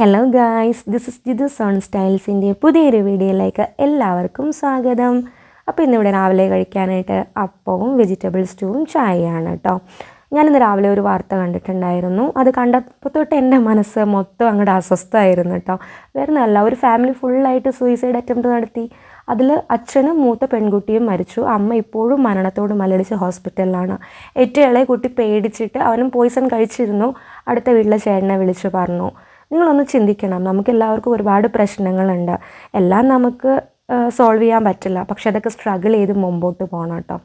Hello guys, this is Jithu zone സ്റ്റൈൽസിൻ്റെ പുതിയൊരു വീഡിയോയിലേക്ക് എല്ലാവർക്കും സ്വാഗതം. അപ്പോൾ ഇന്നിവിടെ രാവിലെ കഴിക്കാനായിട്ട് അപ്പവും വെജിറ്റബിൾ സ്റ്റൂവും ചായയാണ് കേട്ടോ. ഞാനിന്ന് രാവിലെ ഒരു വാർത്ത കണ്ടിട്ടുണ്ടായിരുന്നു. അത് കണ്ടപ്പോൾ തൊട്ട് എൻ്റെ മനസ്സ് മൊത്തം അങ്ങോട്ട് അസ്വസ്ഥമായിരുന്നു കേട്ടോ. വേറെ നല്ല ഒരു ഫാമിലി ഫുള്ളായിട്ട് സൂയിസൈഡ് അറ്റംപ്റ്റ് നടത്തി. അതിൽ അച്ഛനും മൂത്ത പെൺകുട്ടിയും മരിച്ചു. അമ്മ ഇപ്പോഴും മരണത്തോട് മല്ലടിച്ച് ഹോസ്പിറ്റലിലാണ്. ഏറ്റവും ഇളയ കുട്ടി പേടിച്ചിട്ട് അവനും പോയിസൺ കഴിച്ചിരുന്നു. അടുത്ത വീട്ടിലെ ചേട്ടനെ വിളിച്ച് പറഞ്ഞു, നിങ്ങളൊന്ന് ചിന്തിക്കണം, നമുക്കെല്ലാവർക്കും ഒരുപാട് പ്രശ്നങ്ങളുണ്ട്, എല്ലാം നമുക്ക് സോൾവ് ചെയ്യാൻ പറ്റില്ല, പക്ഷെ അതൊക്കെ സ്ട്രഗിൾ ചെയ്ത് മുമ്പോട്ട് പോകണം കേട്ടോ.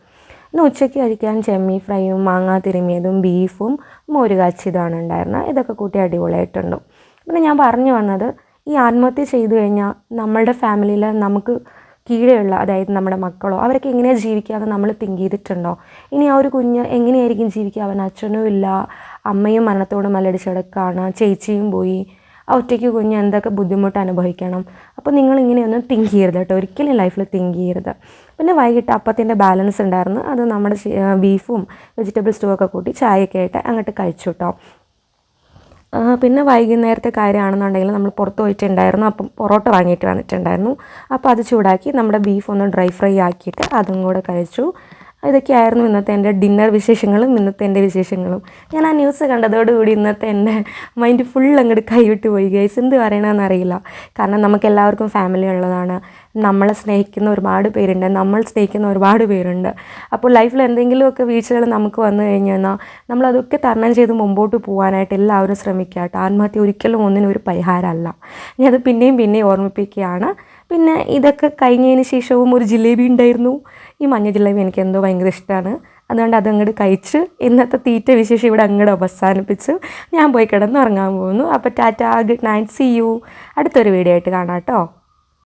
ഇന്ന് ഉച്ചയ്ക്ക് കഴിക്കാൻ ചെമ്മീൻ ഫ്രൈയും മാങ്ങാ തിരുമിയതും ബീഫും മോര് കാച്ചിയതാണ് ഉണ്ടായിരുന്നത്. ഇതൊക്കെ കൂട്ടി അടിപൊളിയായിട്ടുണ്ട്. പിന്നെ ഞാൻ പറഞ്ഞു വന്നത്, ഈ ആത്മഹത്യ ചെയ്തു കഴിഞ്ഞാൽ നമ്മളുടെ ഫാമിലിയിൽ നമുക്ക് കീഴെയുള്ള, അതായത് നമ്മുടെ മക്കളോ, അവരൊക്കെ എങ്ങനെയാണ് ജീവിക്കുക നമ്മൾ തിങ്ക് ചെയ്തിട്ടുണ്ടോ? ഇനി ആ ഒരു കുഞ്ഞ് എങ്ങനെയായിരിക്കും ജീവിക്കുക? അവൻ അച്ഛനും ഇല്ല, അമ്മയും മരണത്തോട് മല്ലടിച്ച് കിടക്കുകയാണ്, ചേച്ചിയും പോയി, ആ ഒറ്റയ്ക്ക് കുഞ്ഞ് എന്തൊക്കെ ബുദ്ധിമുട്ട് അനുഭവിക്കണം. അപ്പോൾ നിങ്ങളിങ്ങനെയൊന്നും തിങ്ക് ചെയ്യരുത് കേട്ടോ, ഒരിക്കലും ലൈഫിൽ തിങ്ക് ചെയ്യരുത്. പിന്നെ വൈകിട്ട് അപ്പത്തിൻ്റെ ബാലൻസ് ഉണ്ടായിരുന്നു, അത് നമ്മുടെ ബീഫും വെജിറ്റബിൾ സ്റ്റൂ ഒക്കെ കൂട്ടി ചായയൊക്കെ ആയിട്ട് അങ്ങോട്ട് കഴിച്ചു കേട്ടോ. പിന്നെ വൈകുന്നേരത്തെ കാര്യമാണെന്നുണ്ടെങ്കിൽ നമ്മൾ പുറത്ത് പോയിട്ടുണ്ടായിരുന്നു. അപ്പം പൊറോട്ട വാങ്ങിയിട്ട് വന്നിട്ടുണ്ടായിരുന്നു. അപ്പോൾ അത് ചൂടാക്കി നമ്മുടെ ബീഫ് ഒന്ന് ഡ്രൈ ഫ്രൈ ആക്കിയിട്ട് അതും കൂടെ കഴിച്ചു. ഇതൊക്കെയായിരുന്നു ഇന്നത്തെ എൻ്റെ ഡിന്നർ വിശേഷങ്ങളും ഇന്നത്തെ എൻ്റെ വിശേഷങ്ങളും. ഞാൻ ആ ന്യൂസ് കണ്ടതോടുകൂടി ഇന്നത്തെ എൻ്റെ മൈൻഡ് ഫുൾ അങ്ങോട്ട് കൈവിട്ട് പോയി ഗൈസ്. എന്ത് പറയണമെന്നറിയില്ല. കാരണം നമുക്കെല്ലാവർക്കും ഫാമിലി ഉള്ളതാണ്, നമ്മളെ സ്നേഹിക്കുന്ന ഒരുപാട് പേരുണ്ട്, നമ്മൾ സ്നേഹിക്കുന്ന ഒരുപാട് പേരുണ്ട്. അപ്പോൾ ലൈഫിൽ എന്തെങ്കിലുമൊക്കെ വീഴ്ചകൾ നമുക്ക് വന്നു കഴിഞ്ഞു കഴിഞ്ഞാൽ നമ്മളതൊക്കെ തരണം ചെയ്ത് മുമ്പോട്ട് പോകാനായിട്ട് എല്ലാവരും ശ്രമിക്കുക കേട്ടോ. ആത്മഹത്യ ഒരിക്കലും ഒന്നിനും ഒരു പരിഹാരമല്ല. ഞാനത് പിന്നെയും ഓർമ്മിപ്പിക്കുകയാണ്. പിന്നെ ഇതൊക്കെ കഴിഞ്ഞതിന് ശേഷവും ഒരു ജിലേബി ഉണ്ടായിരുന്നു. ഈ മഞ്ഞ ജിലേബി എനിക്ക് എന്തോ ഭയങ്കര ഇഷ്ടമാണ്. അതുകൊണ്ട് അതങ്ങോട്ട് കഴിച്ച് ഇന്നത്തെ തീറ്റ വിശേഷം ഇവിടെ അങ്ങോട്ട് അവസാനിപ്പിച്ച് ഞാൻ പോയി കിടന്ന് ഉറങ്ങാൻ പോകുന്നു. അപ്പോൾ tata, good night, see you. അടുത്തൊരു വീഡിയോ ആയിട്ട് കാണാം കേട്ടോ.